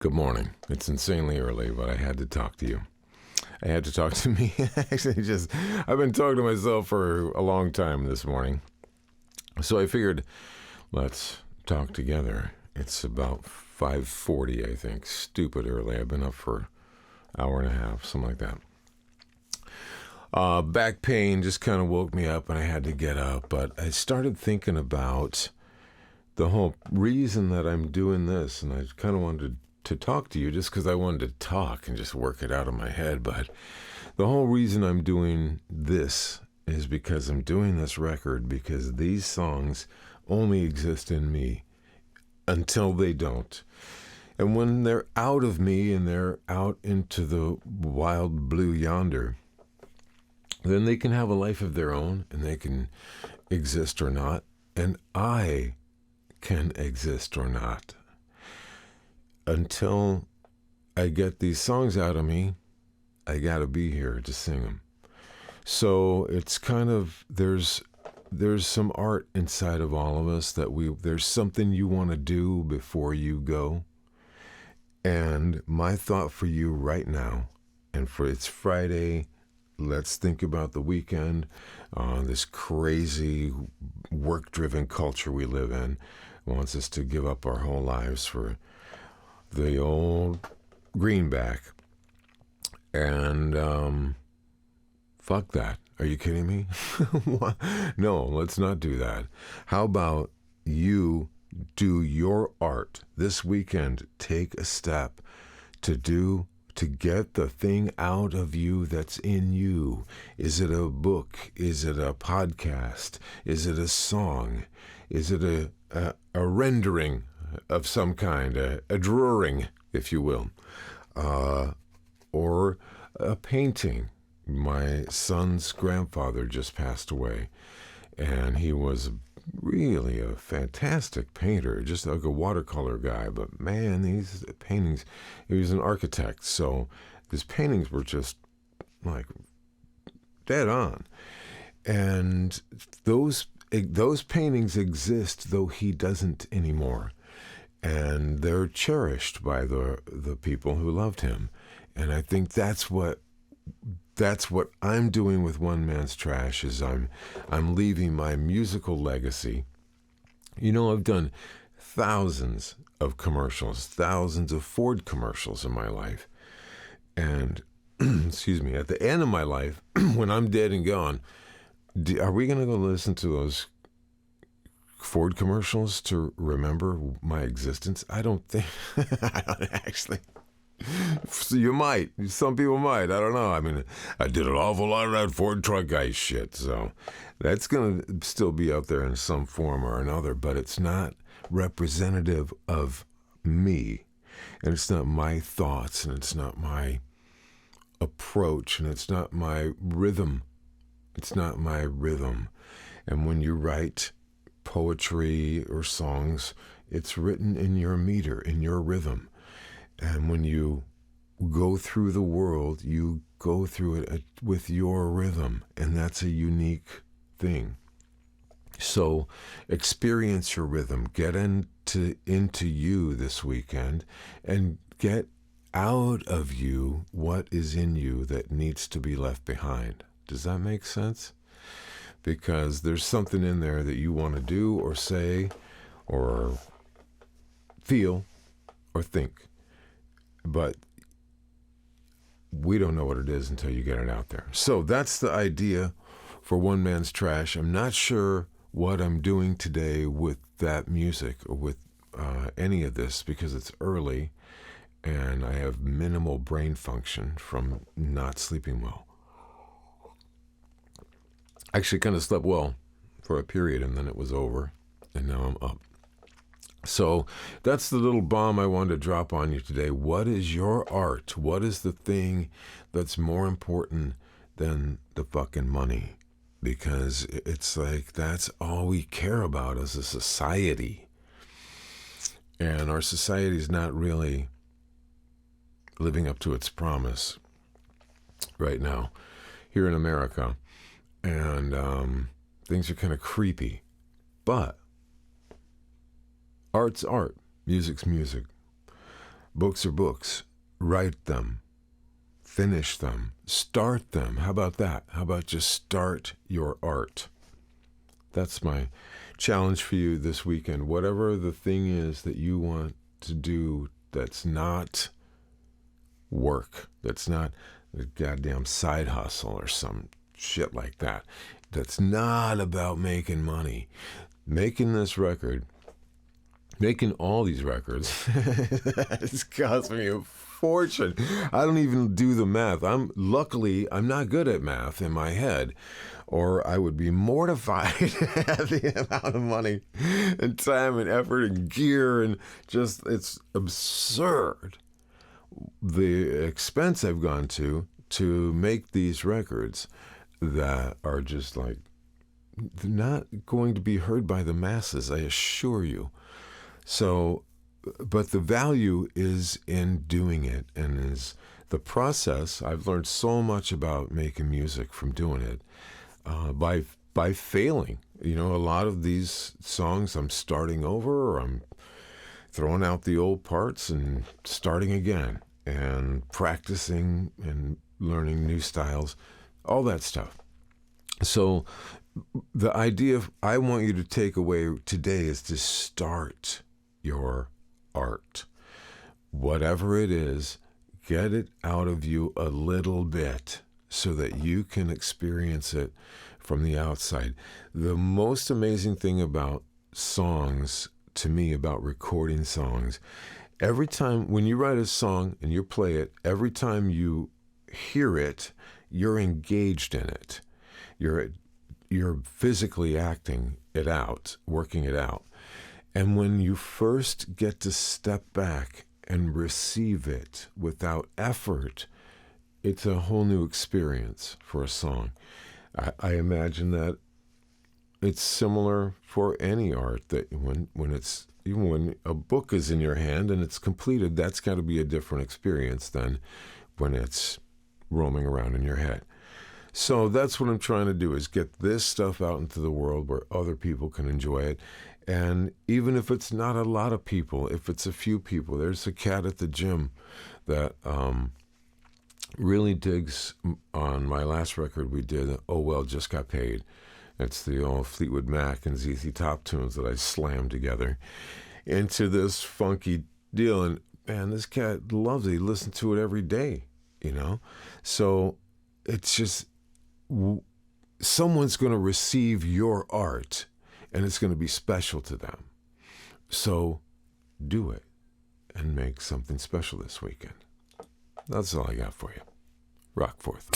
Good morning. It's insanely early, but I had to talk to you. I had to talk to me. Actually, I've been talking to myself for a long time this morning. So I figured, let's talk together. It's about 5:40, I think. Stupid early. I've been up for an hour and a half, something like that. Back pain just kind of woke me up and I had to get up. But I started thinking about the whole reason that I'm doing this, and I kind of wanted to talk to you just because I wanted to talk and just work it out of my head. But the whole reason I'm doing this is because I'm doing this record because these songs only exist in me until they don't. And when they're out of me and they're out into the wild blue yonder, then they can have a life of their own and they can exist or not. And I can exist or not. Until I get these songs out of me, I gotta be here to sing them. So it's kind of, there's some art inside of all of us that there's something you want to do before you go. And my thought for you right now, it's Friday, let's think about the weekend, this crazy work-driven culture we live in wants us to give up our whole lives for the old greenback. And fuck that. Are you kidding me? No, let's not do that. How about you do your art this weekend? Take a step to get the thing out of you that's in you. Is it a book? Is it a podcast? Is it a song? Is it a rendering of some kind, a drawing, if you will, or a painting? My son's grandfather just passed away, and he was really a fantastic painter, just like a watercolor guy. But man, these paintings, he was an architect, so his paintings were just like dead on. And those paintings exist, though he doesn't anymore. And they're cherished by the people who loved him. And I think that's what I'm doing with One Man's Trash is I'm leaving my musical legacy. You know, I've done thousands of commercials, thousands of Ford commercials in my life. And, excuse me, at the end of my life, when I'm dead and gone, are we going to go listen to those Ford commercials to remember my existence? I don't think, I don't actually. So you might. Some people might. I don't know. I mean, I did an awful lot of that Ford truck guy shit. So that's going to still be out there in some form or another, but it's not representative of me. And it's not my thoughts, and it's not my approach, and it's not my rhythm. It's not my rhythm. And when you write poetry or songs, it's written in your meter, in your rhythm. And when you go through the world, you go through it with your rhythm, and that's a unique thing. So experience your rhythm, get into you this weekend, and get out of you what is in you that needs to be left behind. Does that make sense? Because there's something in there that you want to do or say or feel or think. But we don't know what it is until you get it out there. So that's the idea for One Man's Trash. I'm not sure what I'm doing today with that music or with any of this because it's early and I have minimal brain function from not sleeping well. Actually kind of slept well for a period and then it was over and now I'm up. So that's the little bomb I wanted to drop on you today. What is your art? What is the thing that's more important than the fucking money? Because it's like that's all we care about as a society. And our society is not really living up to its promise right now here in America. And things are kind of creepy. But art's art, music's music. Books are books. Write them. Finish them. Start them. How about that? How about just start your art? That's my challenge for you this weekend. Whatever the thing is that you want to do that's not work, that's not a goddamn side hustle or some shit like that, that's not about making money. Making this record, making all these records, it's cost me a fortune. I don't even do the math. Luckily, I'm not good at math in my head, or I would be mortified at the amount of money and time and effort and gear, and just, it's absurd the expense I've gone to make these records that are just like, they're not going to be heard by the masses, I assure you. So, but the value is in doing it, and is the process. I've learned so much about making music from doing it, by failing. You know, a lot of these songs I'm starting over, or I'm throwing out the old parts and starting again, and practicing and learning new styles, all that stuff. So the idea I want you to take away today is to start your art. Whatever it is, get it out of you a little bit so that you can experience it from the outside. The most amazing thing about songs, to me, about recording songs, every time when you write a song and you play it, every time you hear it, you're engaged in it. You're physically acting it out, working it out. And when you first get to step back and receive it without effort, it's a whole new experience for a song. I imagine that it's similar for any art, that when it's, even when a book is in your hand and it's completed, that's got to be a different experience than when it's roaming around in your head. So that's what I'm trying to do, is get this stuff out into the world where other people can enjoy it. And even if it's not a lot of people, if it's a few people, there's a cat at the gym that really digs on my last record we did, Oh Well, Just Got Paid. It's the old Fleetwood Mac and ZZ Top tunes that I slammed together into this funky deal. And man, this cat loves it. He listens to it every day, you know? So it's just, someone's going to receive your art and it's going to be special to them. So do it and make something special this weekend. That's all I got for you. Rock forth.